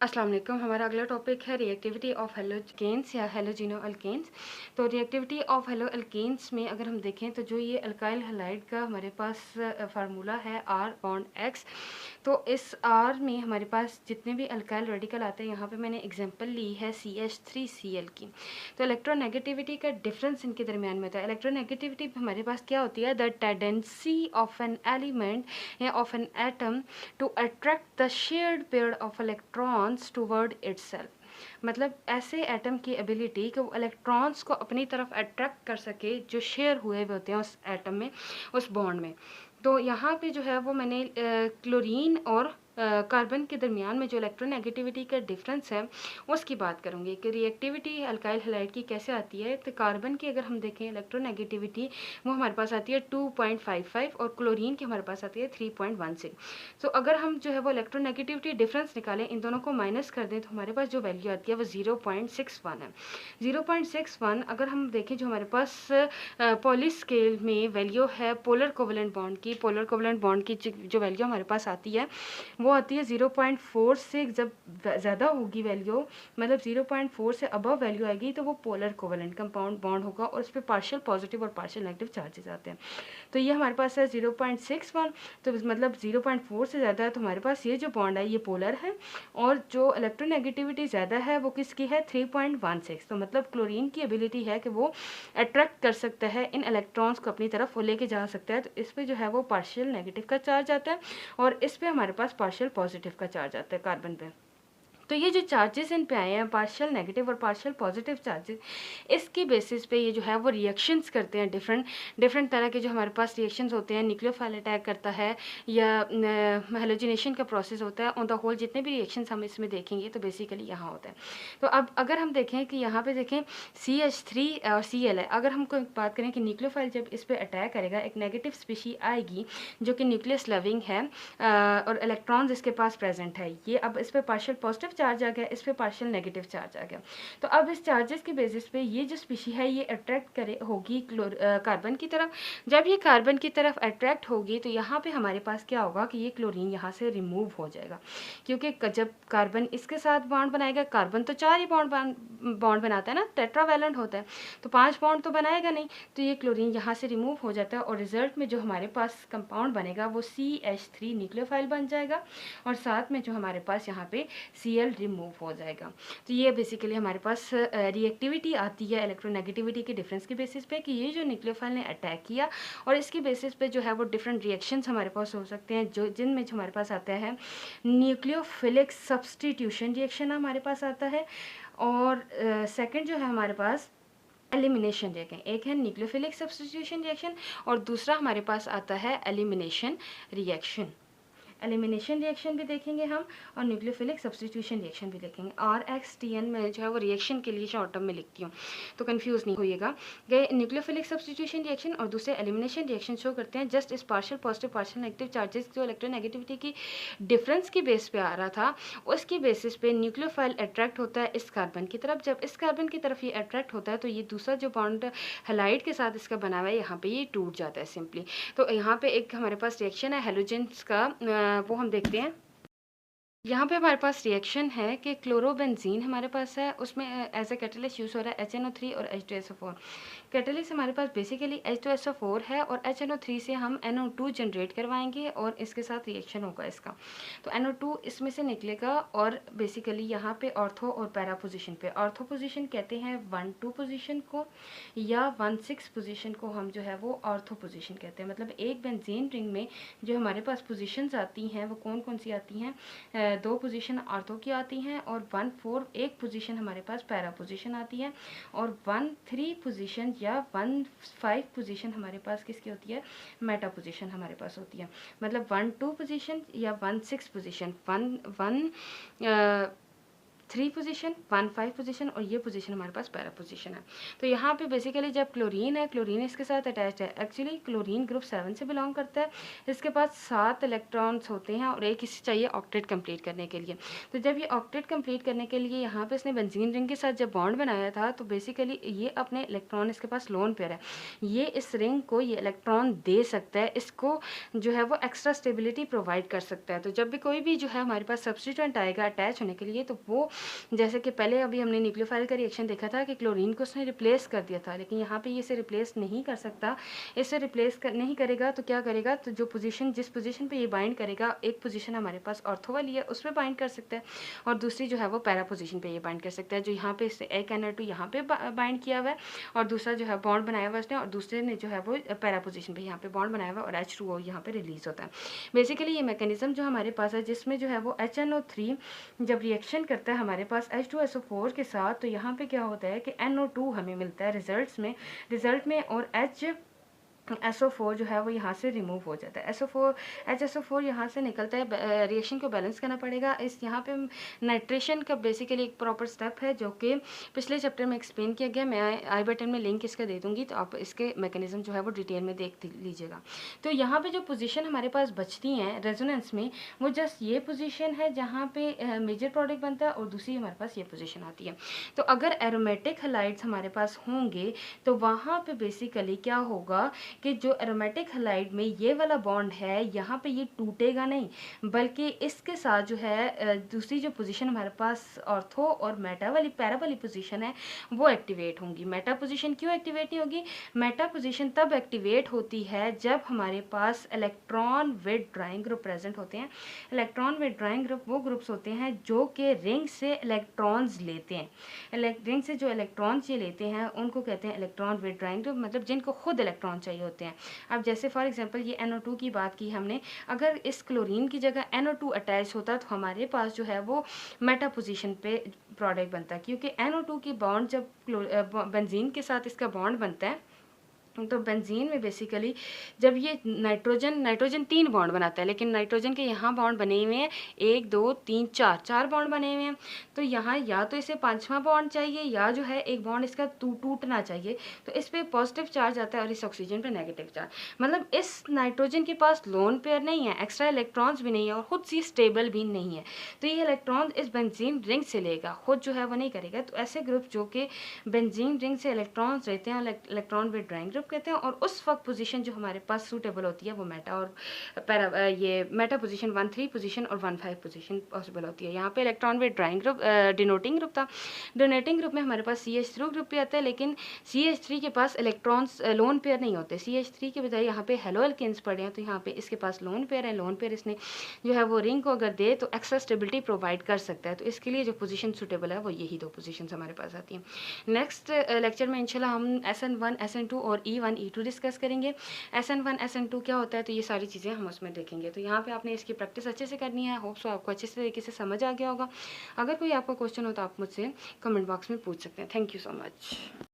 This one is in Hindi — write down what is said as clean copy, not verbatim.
अस्सलाम वालेकुम। हमारा अगला टॉपिक है रिएक्टिविटी ऑफ हेलोजेन्स या हेलोजिनो अल्केन्स। तो रिएक्टिविटी ऑफ हेलो अल्केन्स में अगर हम देखें तो जो ये अल्काइल हैलाइड का हमारे पास फार्मूला है R बॉन्ड X, तो इस R में हमारे पास जितने भी अल्काइल रेडिकल आते हैं, यहाँ पे मैंने एग्जांपल ली है CH3Cl की। तो इलेक्ट्रोनेगेटिविटी का डिफरेंस इनके दरमियान में होता है। इलेक्ट्रोनेगेटिविटी हमारे पास क्या होती है? The tendency of an element या of an atom to attract the shared pair of electrons toward itself. मतलब ऐसे एटम की एबिलिटी कि वो इलेक्ट्रॉन्स को अपनी तरफ अट्रैक्ट कर सके जो शेयर हुए हुए होते हैं उस एटम में, उस बॉन्ड में। तो यहाँ पे जो है वो मैंने क्लोरीन और कार्बन के दरमियान में जो इलेक्ट्रोनेगेटिविटी का डिफरेंस है उसकी बात करूँगी कि रिएक्टिविटी अल्काइल हैलाइड की कैसे आती है। तो कार्बन की अगर हम देखें इलेक्ट्रोनेगेटिविटी वो हमारे पास आती है 2.55 और क्लोरीन की हमारे पास आती है 3.16। तो अगर हम जो है वो इलेक्ट्रोनेगेटिविटी डिफरेंस निकालें, इन दोनों को माइनस कर दें, तो हमारे पास जो वैल्यू आती है वो 0.61 है। 0.61 अगर हम देखें जो हमारे पास पॉली स्केल में वैल्यू है पोलर कोवेलेंट बॉन्ड की, पोलर कोवेलेंट बॉन्ड की जो वैल्यू हमारे पास आती है वो आती है 0.4 से जब ज़्यादा होगी वैल्यू, मतलब 0.4 से अबव वैल्यू आएगी तो वो पोलर कोवेलेंट कंपाउंड बॉन्ड होगा और उस पर पार्शियल पॉजिटिव और पार्शियल नेगेटिव चार्जेस आते हैं। तो ये हमारे पास है 0.61, तो मतलब 0.4 से ज़्यादा है तो हमारे पास ये जो बॉन्ड है ये पोलर है, और जो इलेक्ट्रोनेगेटिविटी ज़्यादा है वो किसकी है? 3.16। तो मतलब क्लोरीन की एबिलिटी है कि वो अट्रैक्ट कर सकता है इन इलेक्ट्रॉन्स को अपनी तरफ, वो लेके जा सकता है। तो इस पर जो है वो पार्शियल नेगेटिव का चार्ज आता है और इस पर हमारे पास पार्शियल पॉजिटिव का चार्ज आता है कार्बन पे। तो ये जो चार्जेस इन पे आए हैं पार्शियल नेगेटिव और पार्शियल पॉजिटिव चार्जेस, इसकी बेसिस पे ये जो है वो रिएक्शंस करते हैं। डिफरेंट तरह के जो हमारे पास रिएक्शंस होते हैं, न्यूक्लियोफाइल अटैक करता है या हेलोजिनेशन का प्रोसेस होता है। ऑन द होल जितने भी रिएक्शंस हम इसमें देखेंगे तो बेसिकली यहाँ होता है। तो अब अगर हम देखें कि यहाँ पे देखें CH3 और Cl है, अगर हम कोई बात करें कि न्यूक्लियोफाइल जब इस पर अटैक करेगा एक नेगेटिव स्पीशी आएगी जो कि न्यूक्लियस लविंग है और इलेक्ट्रॉन्स इसके पास प्रेजेंट है। ये अब इस पर पार्शियल पॉजिटिव चार्ज आ गया, इस पर पार्शियल नेगेटिव चार्ज आ गया। तो अब इस चार्जेस के बेसिस पे ये जो स्पीशी है ये अट्रैक्ट करे होगी कार्बन की तरफ। जब ये कार्बन की तरफ अट्रैक्ट होगी तो यहाँ पे हमारे पास क्या होगा कि ये क्लोरीन यहाँ से रिमूव हो जाएगा, क्योंकि जब कार्बन इसके साथ बॉन्ड बनाएगा, कार्बन तो 4 ही बॉन्ड बनाता है ना, टेट्रावैलेंट होता है, तो 5 बॉन्ड तो बनाएगा नहीं। तो ये क्लोरीन यहाँ से रिमूव हो जाता है और रिजल्ट में जो हमारे पास कंपाउंड बनेगा वो CH3 न्यूक्लियोफाइल बन जाएगा और साथ में जो हमारे पास यहाँ पे Cl रिमूव हो जाएगा। तो ये बेसिकली हमारे पास रिएक्टिविटी आती है इलेक्ट्रोनेगेटिविटी के डिफरेंस के बेसिस पे कि ये जो न्यूक्लियोफाइल ने अटैक किया, और इसकी बेसिस पे जो है वो डिफरेंट रिएक्शंस हमारे पास हो सकते हैं, जो जिनमें जो हमारे पास आता है न्यूक्लियोफिलिक सब्सटीट्यूशन रिएक्शन हमारे पास आता है, और सेकंड जो है हमारे पास एलिमिनेशन रिएक्शन। एक है न्यूक्लियोफिलिक सब्सटीट्यूशन रिएक्शन और दूसरा हमारे पास आता है एलिमिनेशन रिएक्शन। एलिमिनेशन रिएक्शन भी देखेंगे हम और न्यूक्लियोफिलिक सब्सटीट्यूशन रिएक्शन भी देखेंगे। RXTN में जो है वो रिएक्शन के लिए शॉर्ट टर्म में लिखती हूँ, तो कंफ्यूज नहीं होइएगा। गए न्यूक्लियोफिलिक सब्सटीट्यूशन रिएक्शन और दूसरे एलिमिनेशन रिएक्शन शो करते हैं जस्ट इस partial positive partial negative charges जो इलेक्ट्रोनेगेटिविटी की डिफरेंस की बेस पे आ रहा था, उसकी बेसिस पे न्यूक्लियोफाइल अट्रैक्ट होता है इस कार्बन की तरफ। जब इस कार्बन की तरफ ये अट्रैक्ट होता है तो ये दूसरा जो बॉन्ड हैलाइड के साथ इसका बना हुआ है यहाँ पे ये टूट जाता है सिंपली। तो यहाँ पे एक हमारे पास रिएक्शन है हेलोजेंस का, वो हम देखते हैं। यहाँ पे हमारे पास रिएक्शन है कि क्लोरोबेंजीन हमारे पास है, उसमें एज ए कैटलिस्ट यूज़ हो रहा है HNO3 और H2SO4। कैटलिस्ट हमारे पास बेसिकली H2SO4 है और HNO3 से हम NO2 जनरेट करवाएंगे और इसके साथ रिएक्शन होगा इसका। तो NO2 इसमें से निकलेगा और बेसिकली यहाँ पे ऑर्थो और पैरा पोजिशन पे, ऑर्थो पोजिशन कहते हैं 1-2 पोजिशन को, या 1-6 पोजिशन को हम जो है वो ऑर्थो पोजिशन कहते हैं। मतलब एक बेंजीन रिंग में जो हमारे पास पोजिशंस आती हैं वो कौन कौन सी आती हैं? 2 पोजीशन ऑर्थो की आती हैं और 1-4 एक पोजीशन हमारे पास पैरा पोजीशन आती है, और 1-3 पोजीशन या 1-5 पोजीशन हमारे पास किसकी होती है? मेटा पोजीशन हमारे पास होती है। मतलब 1-2 पोजीशन या 1-6 पोजीशन, 1-1 3 पोजीशन, 1 5 पोजीशन और ये पोजीशन हमारे पास पैरा पोजीशन है। तो यहाँ पे बेसिकली जब क्लोरीन है, क्लोरीन इसके साथ अटैच्ड है। एक्चुअली क्लोरीन ग्रुप 7 से बिलोंग करता है। इसके पास 7 इलेक्ट्रॉन्स होते हैं और एक इसे चाहिए ऑक्टेट कंप्लीट करने के लिए। तो जब ये ऑक्टेट कंप्लीट करने के लिए यहाँ पे इसने बेंजीन रिंग के साथ जब बॉन्ड बनाया था, तो बेसिकली ये अपने इलेक्ट्रॉन, इसके पास लोन पेयर है, ये इस रिंग को ये इलेक्ट्रॉन दे सकता है, इसको जो है वो एक्स्ट्रा स्टेबिलिटी प्रोवाइड कर सकता है। तो जब भी कोई भी जो है हमारे पास सब्स्टिट्यूएंट आएगा अटैच होने के लिए, तो वो जैसे कि पहले अभी हमने न्यूक्लियोफाइल का रिएक्शन देखा था कि क्लोरीन को उसने रिप्लेस कर दिया था, लेकिन यहाँ पे ये इसे रिप्लेस नहीं कर सकता। इसे रिप्लेस नहीं करेगा तो क्या करेगा, तो जो पोजीशन, जिस पोजीशन पे ये बाइंड करेगा, एक पोजीशन हमारे पास ऑर्थो वाली है उस पर बाइंड कर सकता है और दूसरी जो है वो पैरा पोजीशन पे ये बाइंड कर सकता है। जो यहाँ पे इससे एक NO2 यहाँ पे बाइंड किया हुआ है और दूसरा जो है बॉन्ड बनाया हुआ है उसने, और दूसरे ने जो है वो पैरा पोजीशन पे यहाँ पे बॉन्ड बनाया हुआ है और H2O यहाँ पे रिलीज होता है। बेसिकली ये मैकेनिज्म जो हमारे पास है, जिसमें जो है वो HNO3 जब रिएक्शन करता है हमारे पास H2SO4 के साथ, तो यहाँ पे क्या होता है कि NO2 हमें मिलता है रिजल्ट में और SO4 जो है वो यहाँ से रिमूव हो जाता है। HSO4 यहाँ से निकलता है। रिएक्शन को बैलेंस करना पड़ेगा। इस यहाँ पे नाइट्रेशन का बेसिकली एक प्रॉपर स्टेप है जो कि पिछले चैप्टर में एक्सप्लेन किया गया। मैं आई बटन में लिंक इसका दे दूँगी, तो आप इसके मैकेनिज्म जो है वो डिटेल में देख लीजिएगा। तो यहाँ पे जो पोजीशन हमारे पास बचती हैं रेजोनेंस में, वो जस्ट ये पोजीशन है जहाँ पे मेजर प्रोडक्ट बनता है और दूसरी हमारे पास ये पोजीशन आती है। तो अगर एरोमेटिक हैलाइड्स हमारे पास होंगे तो वहाँ पे बेसिकली क्या होगा कि जो एरोमेटिक हैलाइड में ये वाला बॉन्ड है, यहाँ पे ये टूटेगा नहीं, बल्कि इसके साथ जो है दूसरी जो पोजीशन हमारे पास ऑर्थो और मेटा वाली, पैरा वाली पोजीशन है, वो एक्टिवेट होंगी। मेटा पोजीशन क्यों एक्टिवेट नहीं होगी? मेटा पोजीशन तब एक्टिवेट होती है जब हमारे पास इलेक्ट्रॉन विथड्रॉइंग ग्रुप प्रेजेंट होते हैं। इलेक्ट्रॉन विथड्रॉइंग ग्रुप वो ग्रुप्स होते हैं जो कि रिंग से इलेक्ट्रॉन्स लेते हैं। रिंग से जो इलेक्ट्रॉन्स ये लेते हैं उनको कहते हैं इलेक्ट्रॉन विथड्रॉइंग ग्रुप, मतलब जिनको खुद इलेक्ट्रॉन चाहिए होते हैं। अब जैसे फॉर एग्जांपल ये NO2 की बात की हमने, अगर इस क्लोरीन की जगह NO2 अटैच होता तो हमारे पास जो है वो मेटा पोजीशन पे प्रोडक्ट बनता, क्योंकि NO2 की बॉन्ड जब बेंजीन के साथ इसका बॉन्ड बनता है, तो बेंजीन में बेसिकली जब ये नाइट्रोजन 3 बॉन्ड बनाता है, लेकिन नाइट्रोजन के यहाँ बॉन्ड बने हुए हैं 1 2 3 4 बॉन्ड बने हुए हैं। तो यहाँ या तो इसे 5वां बॉन्ड चाहिए या जो है एक बॉन्ड इसका टूटना चाहिए, तो इस पर पॉजिटिव चार्ज आता है और इस ऑक्सीजन पे नेगेटिव चार्ज। मतलब इस नाइट्रोजन के पास लोन पेयर नहीं है, एक्स्ट्रा इलेक्ट्रॉन्स भी नहीं है और खुद से स्टेबल भी नहीं है, तो ये इलेक्ट्रॉन इस बेंजीन रिंग से लेगा, खुद जो है वो नहीं करेगा। तो ऐसे ग्रुप जो कि बेंजीन रिंग से इलेक्ट्रॉन्स रहते हैं इलेक्ट्रॉन विथड्रॉइंग ग्रुप कहते हैं, और उस वक्त पोजीशन जो हमारे पास सूटेबल होती है वो मेटा और पैरा, ये मेटा पोजीशन 1 3 पोजीशन और 1 5 पोजीशन पॉसिबल होती है। यहाँ पे electron withdrawing group denoting group था। डोनेटिंग ग्रुप में हमारे पास CH3 ग्रुप भी आता है, लेकिन CH3 के पास इलेक्ट्रॉन्स लोन पेयर नहीं होते। CH3 के बजाय यहाँ पे हेलो एल्केन्स पड़े हैं, तो यहाँ पे इसके पास लोन पेयर है। लोन पेयर इसने जो है वो रिंग को अगर दे तो एक्स्ट्रा स्टेबिलिटी प्रोवाइड कर सकता है। तो इसके लिए जो पोजीशन सूटेबल है वो यही 2 पोजीशन हमारे पास आती हैं। नेक्स्ट लेक्चर में इंशाल्लाह हम SN1 SN2 और E1 E2 डिस्कस करेंगे। SN1 SN2 क्या होता है, तो ये सारी चीज़ें हम उसमें देखेंगे। तो यहाँ पे आपने इसकी प्रैक्टिस अच्छे से करनी है। होप सो आपको अच्छे से तरीके से समझ आ गया होगा। अगर कोई आपका क्वेश्चन हो तो आप मुझसे कमेंट बॉक्स में पूछ सकते हैं। Thank you so much.